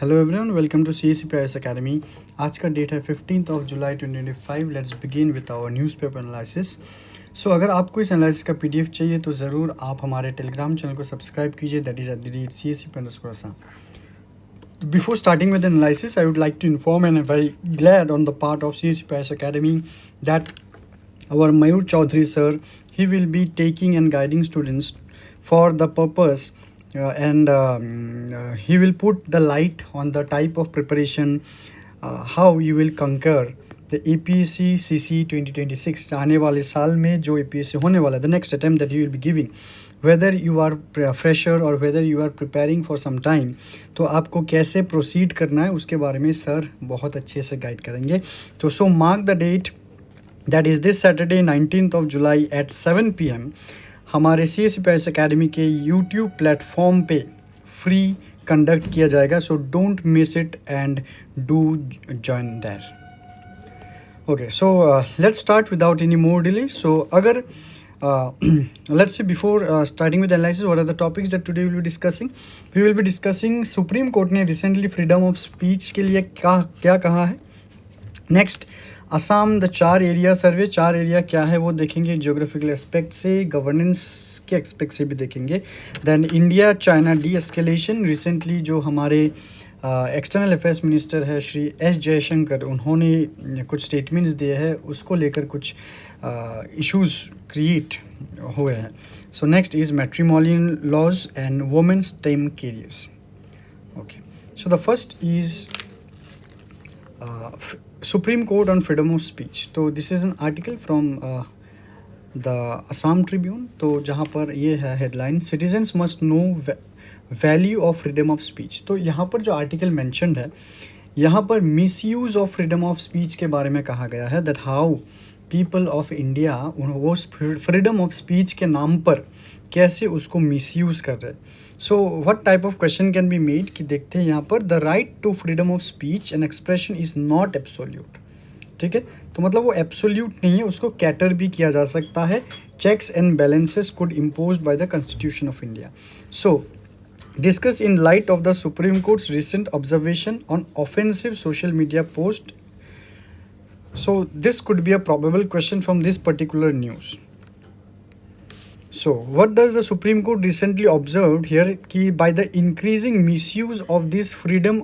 Hello everyone, welcome to CSCPIS academy. आज का date है 15 जुलाई 2025। Let's begin with our newspaper analysis. अगर आपको इस एनालिसिस का PDF चाहिए तो ज़रूर आप हमारे टेलीग्राम चैनल को सब्सक्राइब कीजिए, that is @CSCP_Assam। Before starting with the analysis, I would like to inform and I'm very glad on the part of CSCPIS Academy that our Mayur Chaudhary sir, he will be taking and guiding students for the purpose and he will put the light on the type of preparation, how you will conquer the APSC CC 2026 आने वाले साल में जो APSC होने वाला है, the next attempt that you will be giving, whether you are fresher or whether you are preparing for some time, तो आपको कैसे प्रोसीड करना है उसके बारे में सर बहुत अच्छे से गाइड करेंगे। तो so mark the date, that is this Saturday 19 July at 7 PM हमारे CSCPIS अकेडमी के यूट्यूब प्लेटफॉर्म पे फ्री कंडक्ट किया जाएगा। So don't miss it and do join there. Okay, so let's start without any more delay. So अगर let's say before starting with the analysis, what are the topics that today we will be discussing? We will be discussing Supreme Court ने recently freedom of speech के लिए क्या कहा है। Next, Assam the 4 area survey, 4 area क्या है वो देखेंगे जियोग्राफिकल एस्पेक्ट से, गवर्नेंस के एस्पेक्ट से भी देखेंगे। Then India China de escalation, recently जो हमारे एक्सटर्नल अफेयर्स मिनिस्टर है श्री S जयशंकर, उन्होंने कुछ स्टेटमेंट्स दिए हैं, उसको लेकर कुछ इश्यूज क्रिएट हुए हैं। So next is matrimonial laws and women STEM careers. Okay, so the first is Supreme Court on freedom of speech। तो this is an article from the Assam Tribune, तो जहाँ पर ये है headline, citizens must know value of freedom of speech. तो यहाँ पर जो आर्टिकल मैंशनड है, यहाँ पर misuse of freedom of speech के बारे में कहा गया है, that how people of India वो फ्रीडम ऑफ स्पीच के नाम पर कैसे उसको मिसयूज़ कर रहे हैं। So what type of question can be made कि देखते हैं यहाँ पर, the right to freedom of speech and expression is not absolute. ठीक है, तो मतलब वो एब्सोल्यूट नहीं है, उसको कैटर भी किया जा सकता है। Checks and balances could imposed by the constitution of India. So discuss in light of the Supreme Court's recent observation on offensive social media post. So this could be a probable question from this particular news. So what does the Supreme Court recently observed here कि by the increasing misuse of this freedom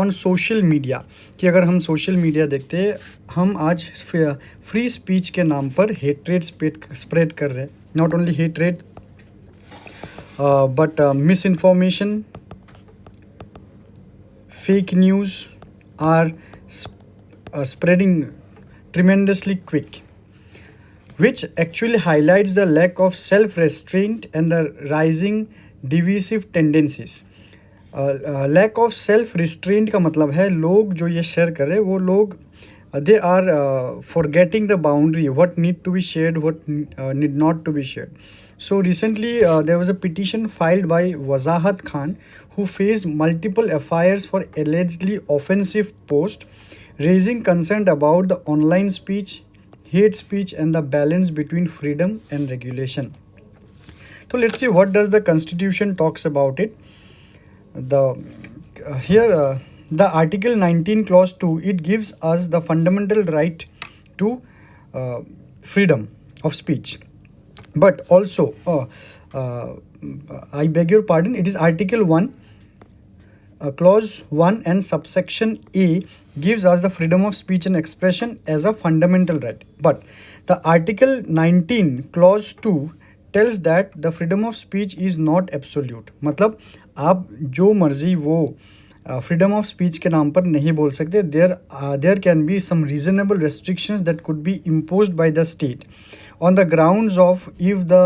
on social media, कि अगर हम social media देखते हैं, हम आज free speech के नाम पर हेट्रेड स्प्रेड कर रहे हैं। Not only hatred but misinformation, fake news are spreading tremendously quick, which actually highlights the lack of self-restraint and the rising divisive tendencies. Lack of self-restraint का मतलब है लोग जो ये शेयर कर रहे हैं वो लोग they are forgetting the boundary, what need to be shared, what need not to be shared. So recently there was a petition filed by Wazahat Khan, who faced multiple FIRs for allegedly offensive posts, raising concern about the online speech, hate speech and the balance between freedom and regulation. So let's see what does the constitution talks about it. The article 19 clause 2, it gives us the fundamental right to freedom of speech. But also, I beg your pardon, it is Article 1, Clause 1 and subsection A gives us the freedom of speech and expression as a fundamental right. But the Article 19, Clause 2 tells that the freedom of speech is not absolute. मतलब आप जो मर्जी वो freedom of speech के नाम पर नहीं बोल सकते. There can be some reasonable restrictions that could be imposed by the state on the grounds of if the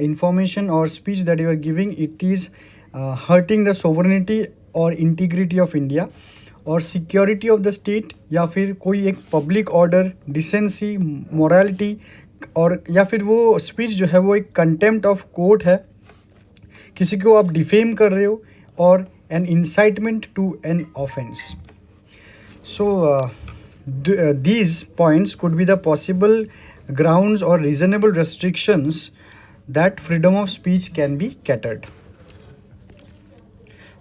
information or speech that you are giving, it is hurting the sovereignty or integrity of India और security of the state, या फिर कोई एक public order, decency, morality, और या फिर वो speech जो है वो एक कंटेम्प्ट ऑफ कोर्ट है, किसी को आप डिफेम कर रहे हो, और an incitement to an offence. So these points could be the possible grounds or reasonable restrictions that freedom of speech can be catered.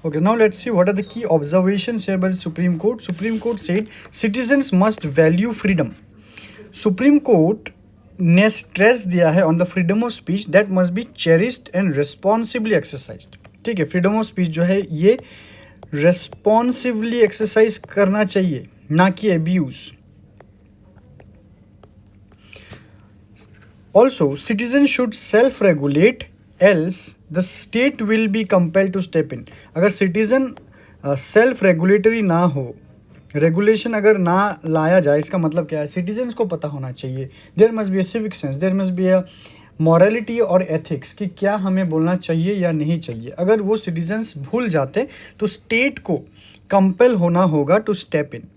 Okay, now let's see what are the key observations here by the Supreme Court. Supreme Court said citizens must value freedom. Supreme Court ने stress दिया है on the freedom of speech that must B cherished and responsibly exercised. ठीक है, freedom of speech जो है ये responsibly exercise करना चाहिए, ना कि abuse. Also citizen should self regulate else the state will be compelled to step in. अगर सिटीजन सेल्फ रेगुलेटरी ना हो, रेगुलेशन अगर ना लाया जाए, इसका मतलब क्या है, सिटीजन्स को पता होना चाहिए. There must be a civic sense, there must be a morality और एथिक्स कि क्या हमें बोलना चाहिए या नहीं चाहिए. अगर वो सिटीजन्स भूल जाते तो स्टेट को कंपेल होना होगा to step in.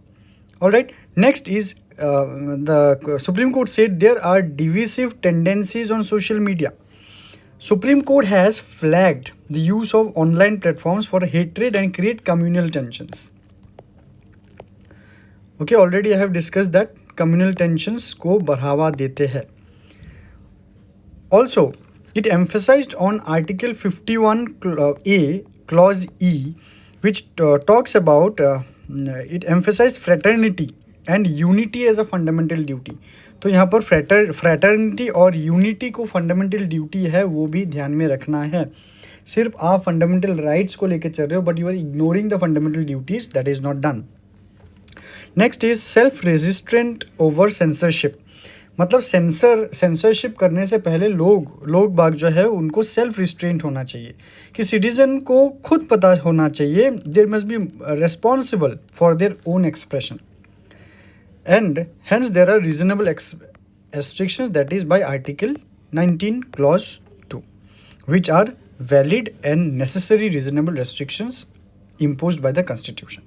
Alright, next is the supreme court said there are divisive tendencies on social media. Supreme Court has flagged the use of online platforms for hatred and create communal tensions. Okay, already I have discussed that communal tensions को बढ़ावा देते हैं. Also, it emphasized on Article 51A Clause E, which talks about it emphasized fraternity and unity as a fundamental duty. तो यहाँ पर fraternity और unity को fundamental duty है, वो भी ध्यान में रखना है. सिर्फ आप फंडामेंटल राइट्स को लेकर चल रहे हो but you are ignoring the fundamental duties, that is not done. Next is self resistant over censorship. मतलब सेंसरशिप करने से पहले लोग बाग जो है उनको सेल्फ रिस्ट्रेंट होना चाहिए, कि सिटीजन को खुद पता होना चाहिए there must be responsible for their own expression. And hence there are reasonable restrictions, that is by Article 19 Clause 2, which are valid and necessary reasonable restrictions imposed by the Constitution.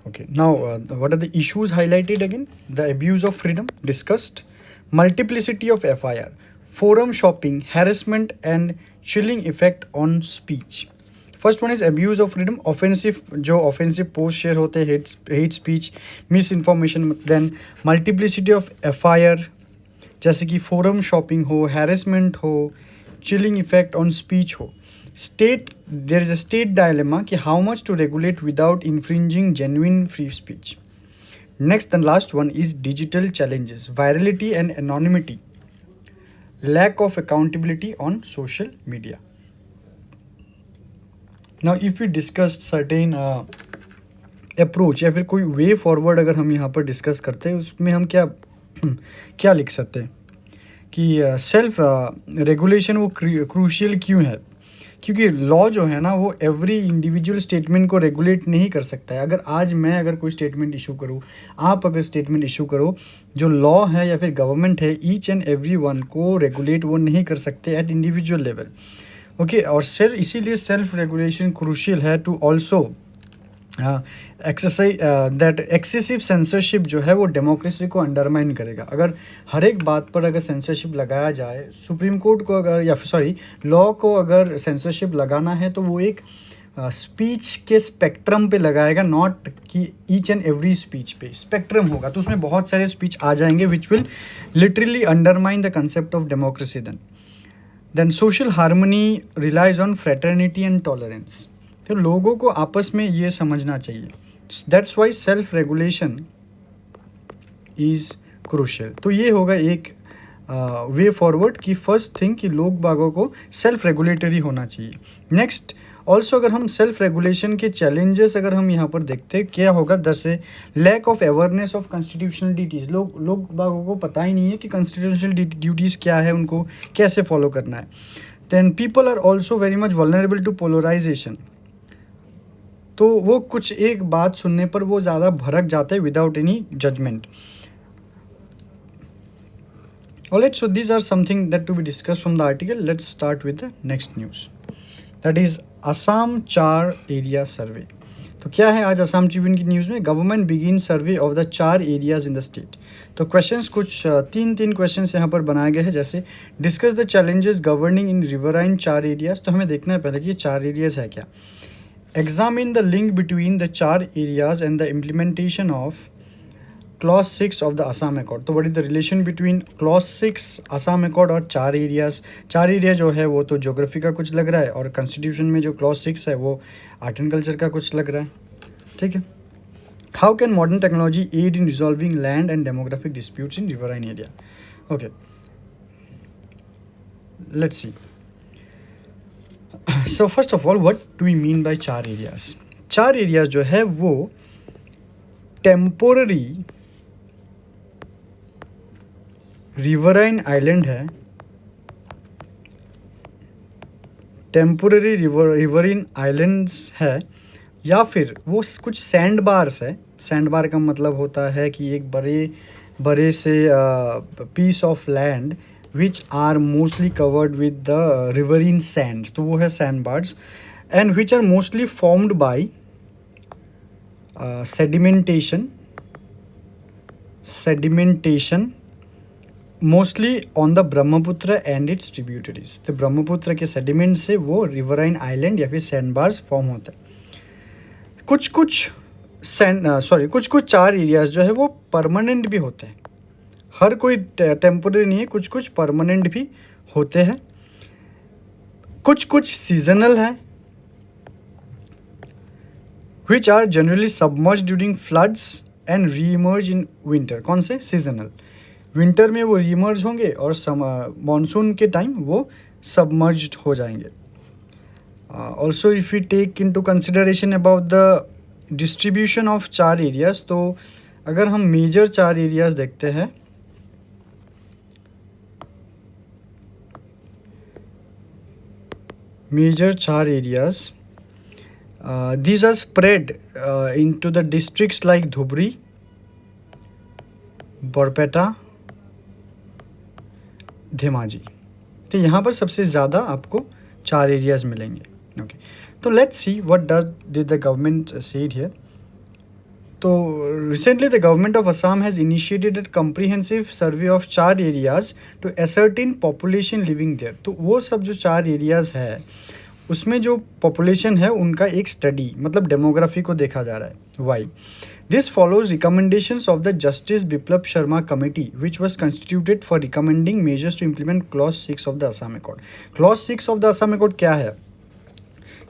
Okay, now what are the issues highlighted again? The abuse of freedom discussed, multiplicity of FIR, forum shopping, harassment and chilling effect on speech. First one is abuse of freedom, offensive post share होते हैं, hate speech, misinformation. Then multiplicity of FIR, जैसे कि forum shopping हो, harassment हो, chilling effect on speech हो. There is a state dilemma कि how much to regulate without infringing genuine free speech. Next and last one is digital challenges, virality and anonymity, lack of accountability on social media. Now if we discussed certain approach या फिर कोई way forward अगर हम यहाँ पर discuss करते हैं, उसमें हम क्या लिख सकते हैं कि सेल्फ रेगुलेशन वो क्रूशियल क्यों है. क्योंकि लॉ जो है ना वो एवरी इंडिविजुअल स्टेटमेंट को रेगुलेट नहीं कर सकता है. अगर कोई स्टेटमेंट इशू करूँ, आप अगर स्टेटमेंट इशू करो, जो लॉ है या फिर गवर्नमेंट है, ईच एंड एवरी वन को रेगुलेट वो नहीं कर सकते एट इंडिविजुअल लेवल. ओके, और सर इसीलिए सेल्फ रेगुलेशन क्रूशियल है to also exercise that excessive censorship जो है वो डेमोक्रेसी को अंडरमाइन करेगा. अगर हर एक बात पर अगर सेंसरशिप लगाया जाए, सुप्रीम कोर्ट को अगर या सॉरी लॉ को अगर सेंसरशिप लगाना है तो वो एक स्पीच के स्पेक्ट्रम पे लगाएगा, नॉट कि ईच एंड एवरी स्पीच पे. स्पेक्ट्रम होगा तो उसमें बहुत सारे स्पीच आ जाएंगे which will literally undermine the concept of democracy. Then social harmony relies on fraternity and tolerance. तो लोगों को आपस में ये समझना चाहिए. That's why self regulation is crucial. तो ये होगा एक वे फॉरवर्ड की फर्स्ट थिंग कि लोग बागों को सेल्फ रेगुलेटरी होना चाहिए. नेक्स्ट ऑल्सो अगर हम सेल्फ रेगुलेशन के चैलेंजेस अगर हम यहाँ पर देखते हैं क्या होगा, जैसे lack of awareness of constitutional duties. लोग बागों को पता ही नहीं है कि कॉन्स्टिट्यूशनल ड्यूटीज़ क्या है, उनको कैसे फॉलो करना है. Then people are also very much vulnerable to polarisation. तो वो कुछ एक बात सुनने पर वो ज़्यादा भड़क जाते हैं without any judgement. Alright, so these are something that to be discussed from the article. Let's start with the next news. That is Assam Char Area Survey. तो क्या है आज असम ट्रिब्यून की न्यूज़ में, government begin survey of the 4 areas in the state. तो questions कुछ तीन questions यहाँ पर बनाए गए हैं. जैसे discuss the challenges governing in riverine 4 areas. तो हमें देखना है पहले कि ये 4 एरियाज है क्या. Examine the link between the 4 areas and the implementation of clause 6 of the Assam accord. तो what is the relation between clause 6 Assam accord और 4 एरियाज। 4 एरिया जो है वो तो ज्योग्राफी का कुछ लग रहा है, और कॉन्स्टिट्यूशन में जो क्लॉज 6 है वो आर्ट एंड कल्चर का कुछ लग रहा है। ठीक है। How can modern technology aid in resolving land and demographic disputes in riverine area. Okay, let's see. So first of all what do we mean by 4 areas. 4 areas जो है वो टेम्पोररी रिवराइन आइलैंड है, temporary riverine islands है, या फिर वो कुछ sand bars है। सैंड बार का मतलब होता है कि एक बड़े से piece of land which are mostly covered with the riverine sands, तो वो है sand bars, and which are mostly formed by sedimentation mostly on the Brahmaputra and its tributaries. तो ब्रह्मपुत्र के सेडिमेंट से वो रिवराइन आइलैंड या फिर सैंड बार्स फॉर्म होता है। कुछ 4 एरियाज जो है वो परमानेंट भी होते हैं, हर कोई टेम्पोररी नहीं है, कुछ परमानेंट भी होते हैं। कुछ सीजनल है, which are generally submerged during floods and re-emerge in winter। कौन से? सीजनल। विंटर में वो रीमर्ज होंगे और मानसून के टाइम वो सबमर्ज्ड हो जाएंगे। Also if you take into consideration about the distribution of 4 areas, तो अगर हम मेजर 4 एरियाज देखते हैं, major 4 areas, these are spread into the districts like Dhubri, Barpeta, Dhemaji. तो यहाँ पर सबसे ज़्यादा आपको 4 एरियाज मिलेंगे। ओके, तो let's see what did the government said here. तो recently the government of Assam has initiated a comprehensive survey of 4 areas to ascertain population living there. तो वो सब जो 4 एरियाज है उसमें जो पॉपुलेशन है उनका एक स्टडी, मतलब डेमोग्राफी को देखा जा रहा है। Why? This follows recommendations of the justice Biplab Sharma committee which was constituted for recommending measures to implement clause 6 of the Assam accord. Clause 6 of the Assam accord क्या है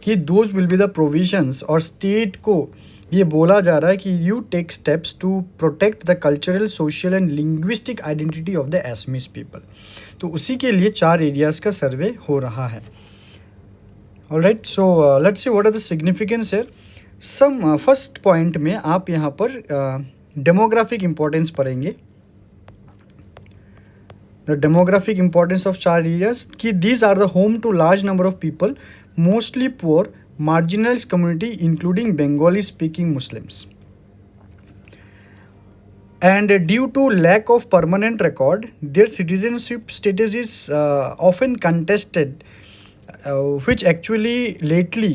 कि those will be the provisions, और स्टेट को ये बोला जा रहा है कि you take steps to protect the cultural, social and linguistic identity of the Assamese people. तो उसी के लिए 4 एरियाज़ का सर्वे हो रहा है। Alright, so let's see what are the significance here. Some first point में आप यहाँ पर डेमोग्राफिक इम्पोर्टेंस पढ़ेंगे। The demographic importance of 4 areas कि these are the home to large number of people, mostly poor, marginalized community including Bengali speaking Muslims, and due to lack of permanent record their citizenship status is often contested, which actually lately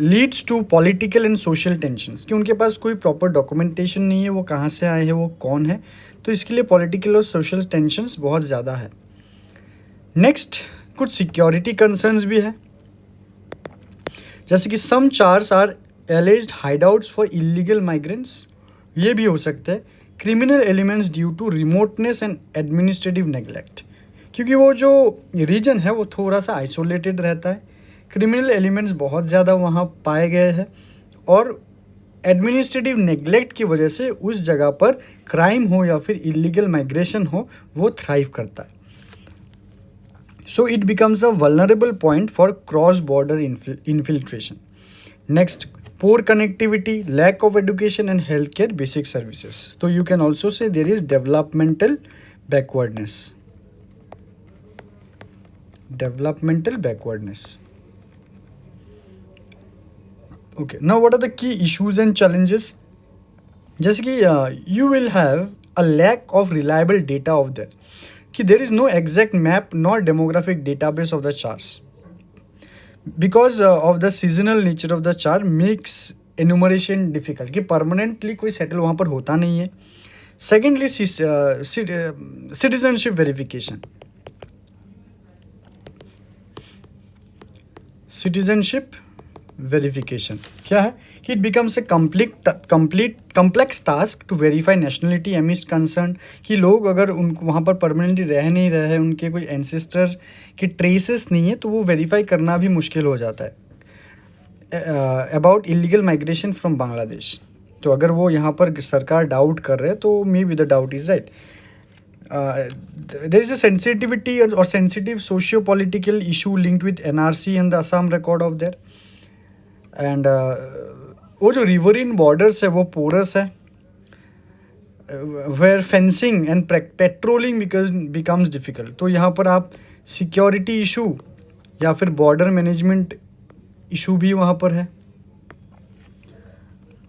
leads to political and social tensions कि उनके पास कोई proper documentation नहीं है, वो कहाँ से आए हैं, वो कौन है, तो इसके लिए पॉलिटिकल और सोशल टेंशंस बहुत ज़्यादा है। नेक्स्ट, कुछ सिक्योरिटी कंसर्न्स भी है, जैसे कि some charge are alleged hideouts for illegal migrants, ये भी हो सकते हैं। Criminal elements due to remoteness and administrative neglect, क्योंकि वो जो रीजन है वो थोड़ा सा आइसोलेटेड रहता है, क्रिमिनल एलिमेंट्स बहुत ज़्यादा वहाँ पाए गए हैं, और एडमिनिस्ट्रेटिव नेग्लेक्ट की वजह से उस जगह पर क्राइम हो या फिर इलीगल माइग्रेशन हो वो थ्राइव करता है। So it becomes a vulnerable point for cross-border infiltration. Next, poor connectivity, lack of education and healthcare basic services. So you can also say there is developmental backwardness. Developmental backwardness. Okay, now what are the key issues and challenges? जैसे कि you will have a lack of reliable data of there. कि there is no exact map nor demographic database of the charts because of the seasonal nature of the chart makes enumeration difficult कि permanently कोई settle वहाँ पर होता नहीं है। Secondly, citizenship verification, citizenship verification क्या है कि it becomes a complex task to verify nationality amidst concern कि लोग अगर उनको वहाँ पर परमानेंटली रह नहीं रहे हैं, उनके कोई एंसेस्टर के ट्रेसेस नहीं है, तो वो वेरीफाई करना भी मुश्किल हो जाता है। About illegal migration from Bangladesh, तो अगर वो यहाँ पर सरकार डाउट कर रहे हैं तो may be the doubt is right. there is a sensitivity or sensitive socio-political issue linked with NRC and the Assam record of there, and वो जो riverine borders है वो porous है, where fencing and patrolling becomes difficult। तो यहाँ पर आप security issue या फिर border management issue भी वहाँ पर है।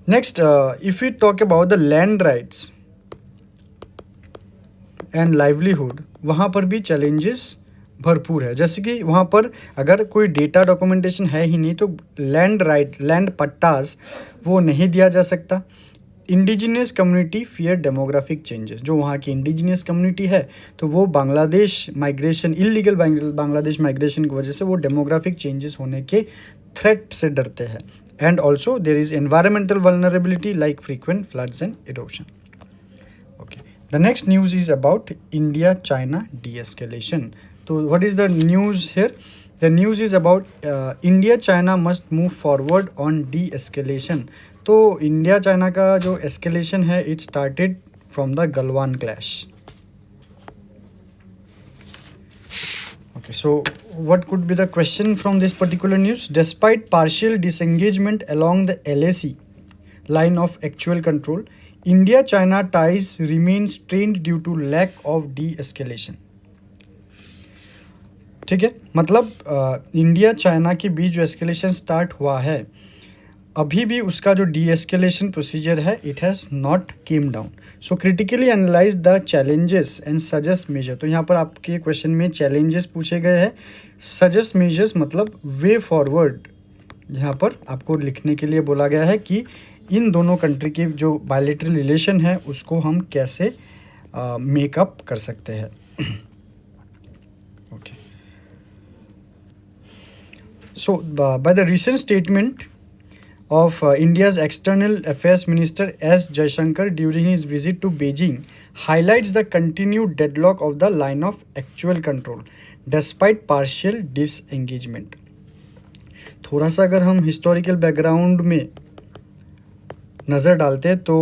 Next, if we talk about the land rights and livelihood, वहाँ पर भी चैलेंजेस भरपूर है। जैसे कि वहाँ पर अगर कोई डेटा डॉक्यूमेंटेशन है ही नहीं तो लैंड पट्टास वो नहीं दिया जा सकता। Indigenous community fear demographic changes, जो वहाँ की इंडिजिनियस कम्युनिटी है तो वो Bangladesh migration, illegal Bangladesh migration की वजह से वो डेमोग्राफिक चेंजेस होने के थ्रेट से डरते हैं। And also there is environmental vulnerability like frequent floods and erosion. Okay, the next news is about India-China de-escalation. So what is the news here? The news is about India-China must move forward on de-escalation. तो India-China का जो escalation है it started from the Galwan clash. Okay, so what could be the question from this particular news? Despite partial disengagement along the LAC line of actual control, India-China ties remain strained due to lack of de-escalation। ठीक है, मतलब India China के बीच जो escalation start हुआ है अभी भी उसका जो de-escalation प्रोसीजर है it has not came down. So critically analyse the challenges and suggest measure. तो यहाँ पर आपके क्वेश्चन में चैलेंजेस पूछे गए हैं, सजेस्ट मेजर्स मतलब वे फॉरवर्ड यहाँ पर आपको लिखने के लिए बोला गया है कि इन दोनों कंट्री के जो बायलैटरल रिलेशन है उसको हम कैसे मेकअप कर सकते हैं। Okay, so by the recent statement of India's external affairs minister S Jaishankar during his visit to Beijing highlights the continued deadlock of the line of actual control despite partial disengagement। थोड़ा सा अगर हम historical background में नज़र डालते तो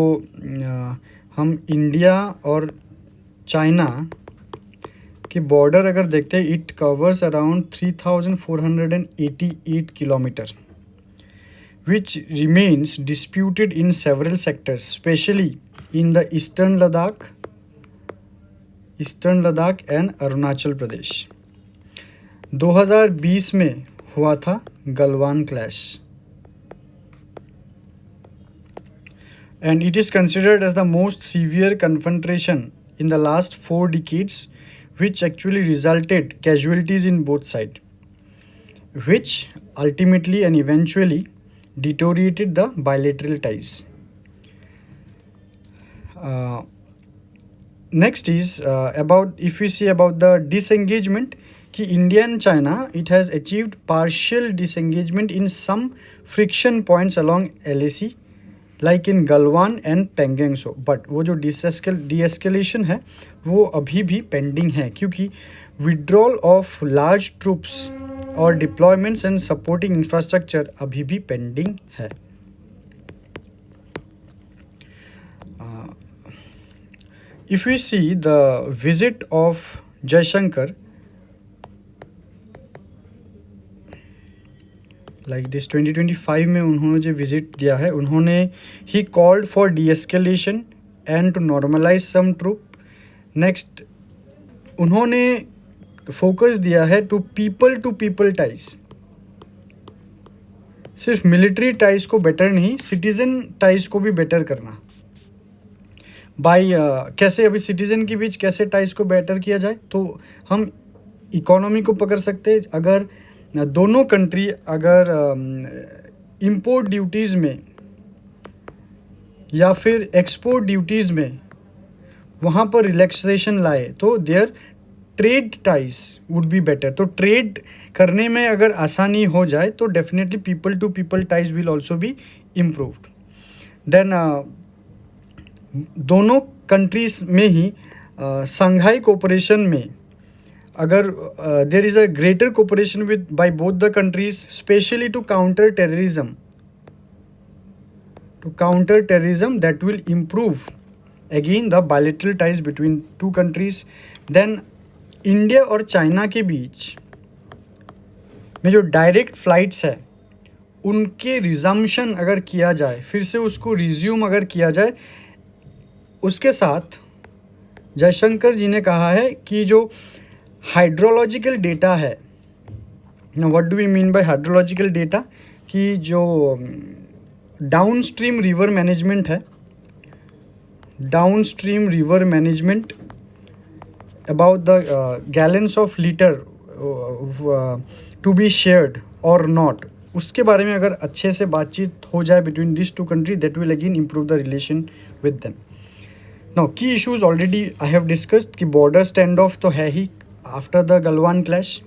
हम India और चाइना की बॉर्डर अगर देखते हैं it covers around 3488 kilometre which remains disputed in several sectors specially in the eastern Ladakh and Arunachal Pradesh. 2020 में हुआ था Galwan clash and it is considered as the most severe confrontation in the last 4 decades, which actually resulted casualties in both sides, which ultimately and eventually deteriorated the bilateral ties। Next is about, if we see about the disengagement, कि India and China it has achieved partial disengagement in some friction points along LAC like in Galwan and Pangong Tso, but वो जो de-escalation है वो अभी भी pending है क्योंकि withdrawal of large troops और डिप्लॉयमेंट्स एंड सपोर्टिंग इंफ्रास्ट्रक्चर अभी भी पेंडिंग है। If we see the visit of Jaishankar like this 2025 में उन्होंने जो विजिट दिया है उन्होंने ही called for de-escalation and to normalise some troop. Next उन्होंने फोकस दिया है टू पीपल टाइज, सिर्फ मिलिट्री टाइज को बेटर नहीं सिटीजन टाइज को भी बेटर करना। बाय कैसे अभी सिटीजन के बीच कैसे टाइज को बेटर किया जाए, तो हम इकोनॉमी को पकड़ सकते हैं। अगर दोनों कंट्री अगर इंपोर्ट ड्यूटीज़ में या फिर एक्सपोर्ट ड्यूटीज़ में वहाँ पर रिलैक्सेशन लाए तो there trade ties would be better. तो ट्रेड करने में अगर आसानी हो जाए तो definitely people to people ties will also be improved. Then दोनों कंट्रीज में ही संघाई कोऑपरेशन में अगर there is a greater cooperation with by both the countries specially to counter terrorism that will improve again the bilateral ties between two countries. Then India और China के बीच में जो डायरेक्ट फ्लाइट्स है उनके resumption अगर किया जाए, फिर से उसको रिज्यूम अगर किया जाए, उसके साथ जयशंकर जी ने कहा है कि जो हाइड्रोलॉजिकल डेटा है, what do we mean by hydrological data, कि जो डाउनस्ट्रीम रिवर मैनेजमेंट है, downstream river management about the gallons of litre to be shared और नॉट, उसके बारे में अगर अच्छे से बातचीत हो जाए between this two country, that will again improve the relation with them. Now key issues already I have discussed कि बॉर्डर स्टैंड ऑफ तो है ही after the Galwan clash.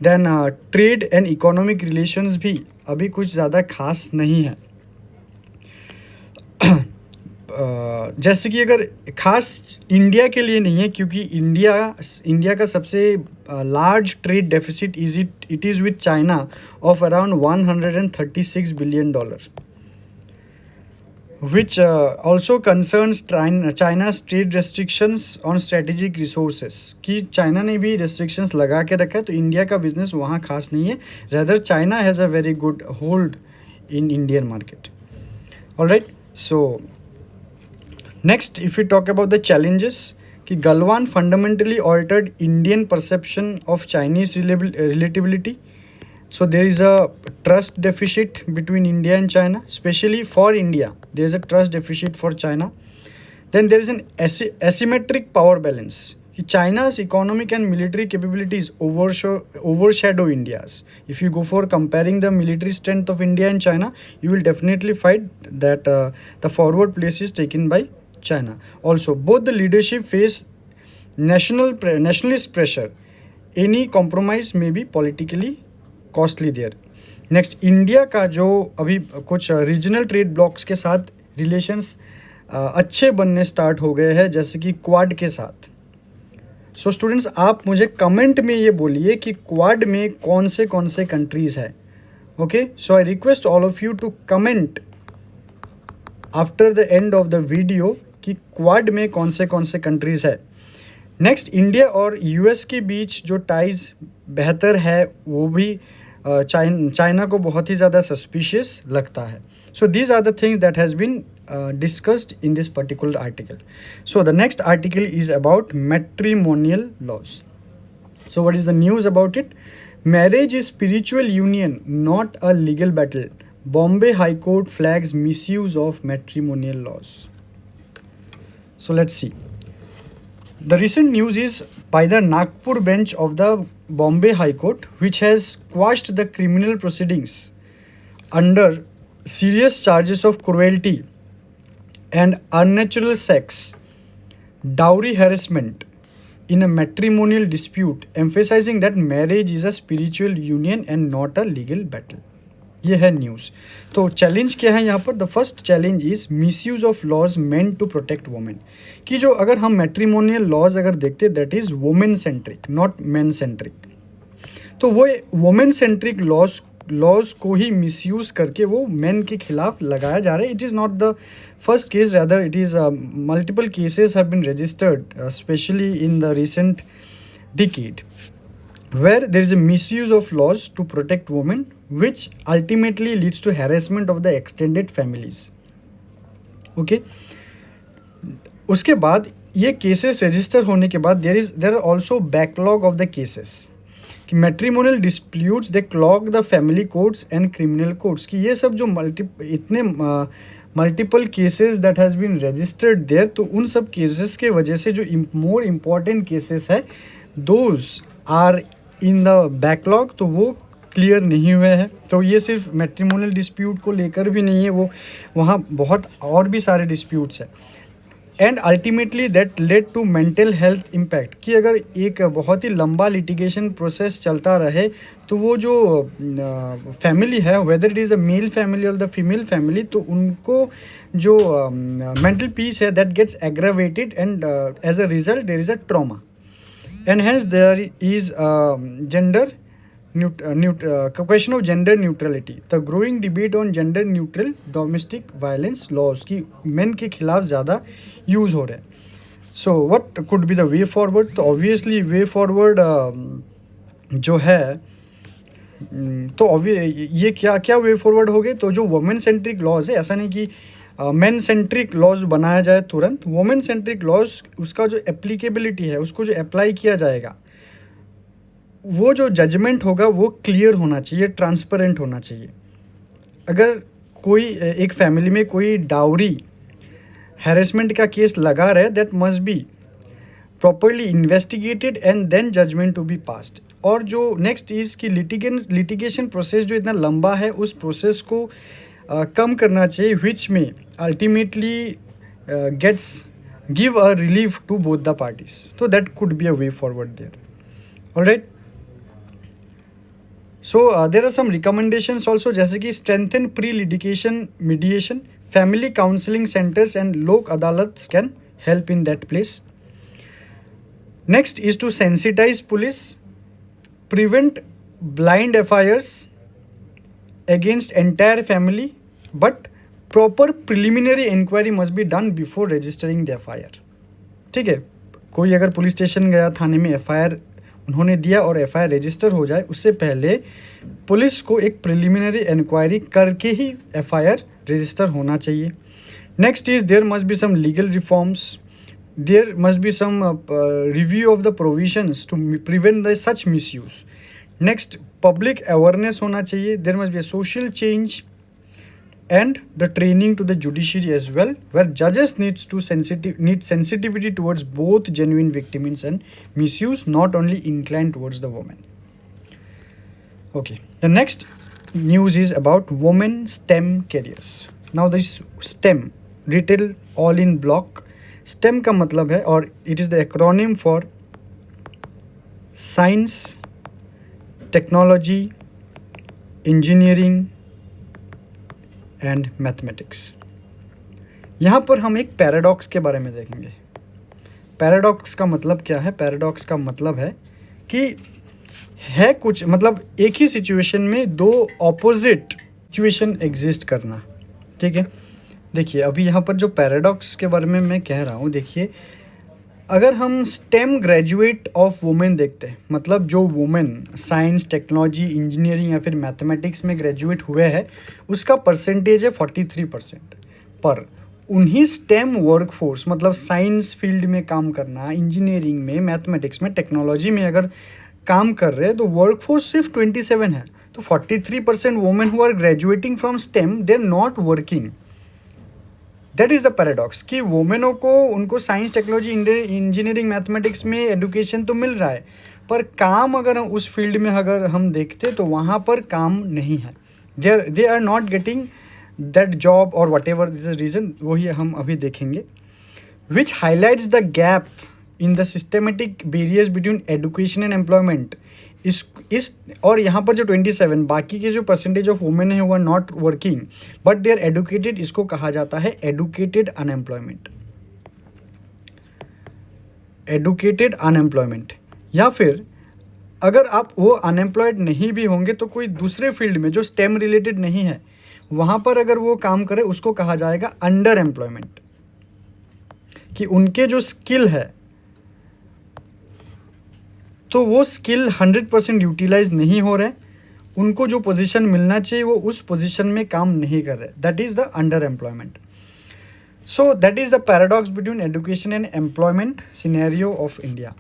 Then trade and economic relations भी अभी कुछ ज़्यादा खास नहीं है। जैसे कि अगर खास इंडिया के लिए नहीं है, क्योंकि इंडिया का सबसे large trade deficit it is with China of around $136 billion, which also concerns China's trade restrictions on strategic resources, कि चाइना ने भी restrictions लगा के रखा है, तो इंडिया का बिजनेस वहाँ खास नहीं है, rather China has a very good hold in Indian market. Alright, so next if we talk about the challenges, कि Galwan fundamentally altered Indian perception of Chinese reliability. So there is a trust deficit between India and China, especially for India. There is a trust deficit for China. Then there is an asymmetric power balance. China's economic and military capabilities overshadow India's. If you go for comparing the military strength of India and China, you will definitely find that the forward place is taken by China. Also, both the leadership face nationalist pressure. Any compromise may be politically costly there. Next, India का जो अभी कुछ regional trade blocks के साथ relations अच्छे बनने start हो गए हैं, जैसे कि क्वाड के साथ। सो स्टूडेंट्स, आप मुझे कमेंट में ये बोलिए कि क्वाड में कौन से कंट्रीज़ है। Okay, so I request all of you to comment after the end of the video कि क्वाड में कौन से कंट्रीज़ है। नेक्स्ट, इंडिया और यूएस के बीच जो टाइज बेहतर है वो भी चाइना को बहुत ही ज़्यादा सस्पिशियस लगता है। So these are the things that has been discussed in this particular article. So the next article is about matrimonial laws. So what is the news about it? Marriage is spiritual union not a legal battle. Bombay high court flags misuse of matrimonial laws. So let's see. The recent news is by the Nagpur bench of the Bombay High Court, which has quashed the criminal proceedings under serious charges of cruelty and unnatural sex, dowry harassment in a matrimonial dispute, emphasizing that marriage is a spiritual union and not a legal battle. ये है news. तो challenge क्या है यहाँ पर? The first challenge is misuse of laws meant to protect women, कि जो अगर हम मैट्रिमोनियल लॉज अगर देखते that is women centric not man centric, तो वो वुमेन सेंट्रिक लॉज को ही मिसयूज़ करके वो मैन के खिलाफ लगाया जा रहा है। It is not the first case, rather it is multiple cases have been registered specially in the recent decade where there is a misuse of laws to protect women, which ultimately leads to harassment of the extended families. Okay, उसके बाद ये cases register होने के बाद there are also backlog of the cases, कि matrimonial disputes they clog the family courts and criminal courts, कि ये सब जो इतने multiple cases that has been registered there, तो उन सब केसेस के वजह से जो मोर इम्पॉर्टेंट केसेस है those are in the backlog, तो वो क्लियर नहीं हुए हैं। तो ये सिर्फ मैट्रिमोनियल डिस्प्यूट को लेकर भी नहीं है, वो वहाँ बहुत और भी सारे डिस्प्यूट्स हैं। And ultimately that led to mental health impact, कि अगर एक बहुत ही लंबा लिटिगेशन प्रोसेस चलता रहे तो वो जो फैमिली है, whether it is the male family और द फीमेल फैमिली, तो उनको जो मेंटल पीस है that gets aggravated and as a result there is a trauma and hence there is gender question of gender neutrality, the growing debate on gender neutral domestic violence laws की men के खिलाफ ज़्यादा use हो रहे हैं. So what could be the way forward? तो obviously way forward जो है तो ये क्या क्या वे फॉरवर्ड हो गए, तो जो वुमेन सेंट्रिक लॉज है, ऐसा नहीं कि मेन सेंट्रिक लॉज बनाया जाए तुरंत, वुमेन सेंट्रिक लॉज उसका जो एप्लीकेबिलिटी है, उसको जो अप्लाई किया जाएगा, वो जो जजमेंट होगा वो क्लियर होना चाहिए, ट्रांसपेरेंट होना चाहिए. अगर कोई एक फैमिली में कोई डाउरी हैरेसमेंट का केस लगा रहे, that must be properly investigated and then judgement to be passed. और जो नेक्स्ट इज़ कि लिटिगेशन प्रोसेस जो इतना लंबा है, उस प्रोसेस को कम करना चाहिए, विच में ultimately gets give a relief to both the parties. तो that could be a way forward there. Alright. So there are some recommendations also, जैसे कि strengthen pre-litigation mediation, family counseling centers and lok adalats can help in that place. Next is to sensitize police, prevent blind FIRs against entire family, but proper preliminary inquiry must be done before registering the FIR. ठीक है, कोई अगर police station गया, थाने में FIR उन्होंने दिया और FIR register हो जाए, उससे पहले पुलिस को एक प्रिलिमिनरी इंक्वायरी करके ही FIR रजिस्टर होना चाहिए. Next is there must be some legal reforms, there must be some review of the provisions to prevent the such misuse. Next, public awareness होना चाहिए, there must be a social change and the training to the judiciary as well, where judges need sensitivity towards both genuine victims and misuse, not only inclined towards the woman. Okay, the next news is about women STEM careers. Now this STEM, written all in block. STEM का मतलब है, और it is the acronym for science, technology, engineering and mathematics. यहाँ पर हम एक paradox के बारे में देखेंगे. पैराडॉक्स का मतलब क्या है? पैराडॉक्स का मतलब है कि है कुछ, मतलब एक ही सिचुएशन में दो ऑपोजिट सिचुएशन एग्जिस्ट करना. ठीक है, देखिए अभी यहाँ पर जो पैराडॉक्स के बारे में मैं कह रहा हूँ, देखिए अगर हम स्टेम ग्रेजुएट ऑफ वुमेन देखते हैं, मतलब जो वुमेन साइंस, टेक्नोलॉजी, इंजीनियरिंग या फिर मैथमेटिक्स में ग्रेजुएट हुए हैं, उसका परसेंटेज है 43%. पर उन्हीं स्टेम वर्कफोर्स, मतलब साइंस फील्ड में काम करना, इंजीनियरिंग में, मैथमेटिक्स में, टेक्नोलॉजी में अगर काम कर रहे हैं, तो वर्कफोर्स सिर्फ 27 है. तो 43% women who are graduating from STEM, they are not working. That is the paradox कि वुमेनों को, उनको साइंस, टेक्नोलॉजी, इंजीनियरिंग, मैथमेटिक्स में एडुकेशन तो मिल रहा है, पर काम अगर हम उस फील्ड में अगर हम देखते तो वहाँ पर काम नहीं है. They are not getting that job और वट एवर द रीज़न, वही हम अभी देखेंगे. Which highlights the gap in the systematic barriers between education and employment. इस और यहाँ पर जो 27 बाकी के जो परसेंटेज ऑफ वुमेन है वो are not working but they are educated, इसको कहा जाता है एडुकेटेड अनएम्प्लॉयमेंट. Educated unemployment. या फिर अगर आप वो अनएम्प्लॉयड नहीं भी होंगे तो कोई दूसरे फील्ड में जो स्टेम रिलेटेड नहीं है, वहाँ पर अगर वो काम करे, उसको कहा जाएगा अंडर एम्प्लॉयमेंट. कि उनके जो स्किल है, तो वो स्किल 100% यूटिलाइज नहीं हो रहे, उनको जो पोजीशन मिलना चाहिए वो उस पोजीशन में काम नहीं कर रहे. That is the under employment. So that is the paradox between education and employment scenario of India,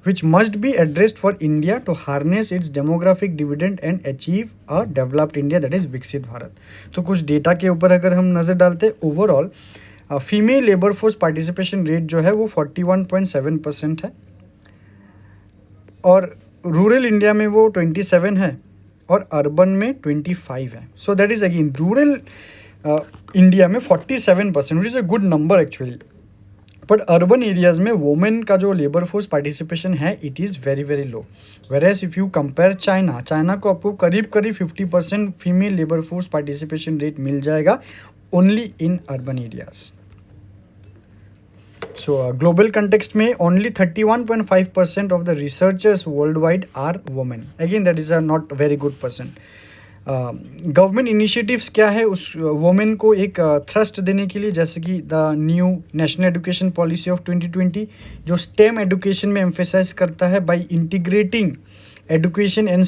which must be addressed for India to harness its demographic dividend and achieve a developed India, that is विकसित भारत. तो कुछ data के ऊपर अगर हम नज़र डालते, overall female labour force participation rate जो है वो 41.7% है, और रूरल इंडिया में वो 27 है और अर्बन में 25 है. So that is again rural India में 47%, which is a good number actually. But urban areas में वोमेन का जो लेबर फोर्स पार्टिसिपेशन है it is very very low. Whereas if you compare China को आपको करीब करीब 50% female labour force participation rate मिल जाएगा only in urban areas. So global context में only 31.5% of the researchers worldwide are women. Again that is a not very good percent. Government initiatives क्या है उस वुमेन को एक थ्रस्ट देने के लिए, जैसे कि the new national education policy of 2020 जो स्टेम एजुकेशन में एम्फेसाइज करता है by integrating education and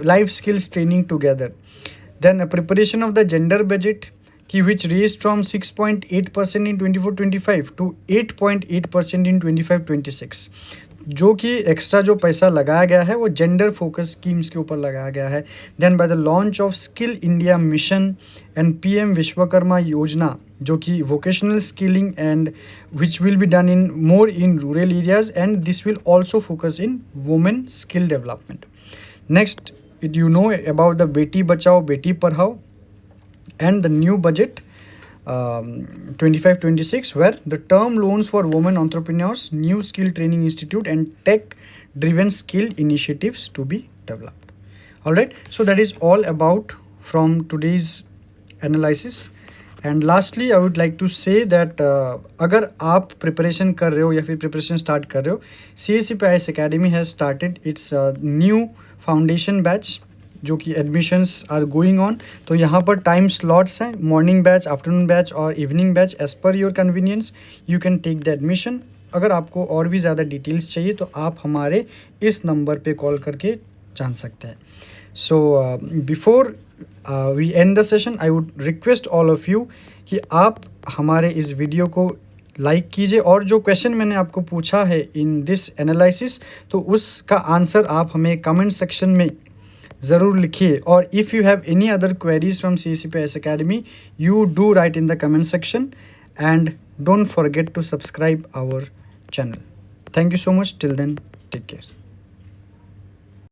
life skills training together. Then preparation of the gender budget की which raise from 6.8% in 24-25 to 8.8% in 25-26। जो कि एक्स्ट्रा जो पैसा लगाया गया है वो जेंडर फोकस स्कीम्स के ऊपर लगाया गया है। Then by the launch of skill India mission and PM Vishwakarma Yojana जो कि vocational skilling and which will be done in more in rural areas and this will also focus in women skill development. Next you know about the Beti Bachao Beti Padhao and the new budget 25-26 where the term loans for women entrepreneurs, new skill training institute and tech driven skill initiatives to be developed. All right, so that is all about from today's analysis. And lastly I would like to say that अगर आप preparation कर रहे हो या फिर preparation start कर रहे हो, CSCPIS Academy has started its new foundation batch जो कि एडमिशन्स आर गोइंग ऑन। तो यहाँ पर टाइम स्लॉट्स हैं, मॉर्निंग बैच, आफ्टरनून बैच और evening batch. As per your convenience you can take the admission. अगर आपको और भी ज़्यादा डिटेल्स चाहिए तो आप हमारे इस नंबर पे कॉल करके जान सकते हैं। So before we end the session I would request all of you कि आप हमारे इस वीडियो को लाइक कीजिए और जो क्वेश्चन मैंने आपको पूछा है इन दिस एनालिसिस तो उसका आंसर आप हमें कमेंट सेक्शन में ज़रूर लिखिए। और if you have any other queries from CSCPIS Academy you do write in the comment section and don't forget to subscribe our channel. Thank you so much. Till then, take care.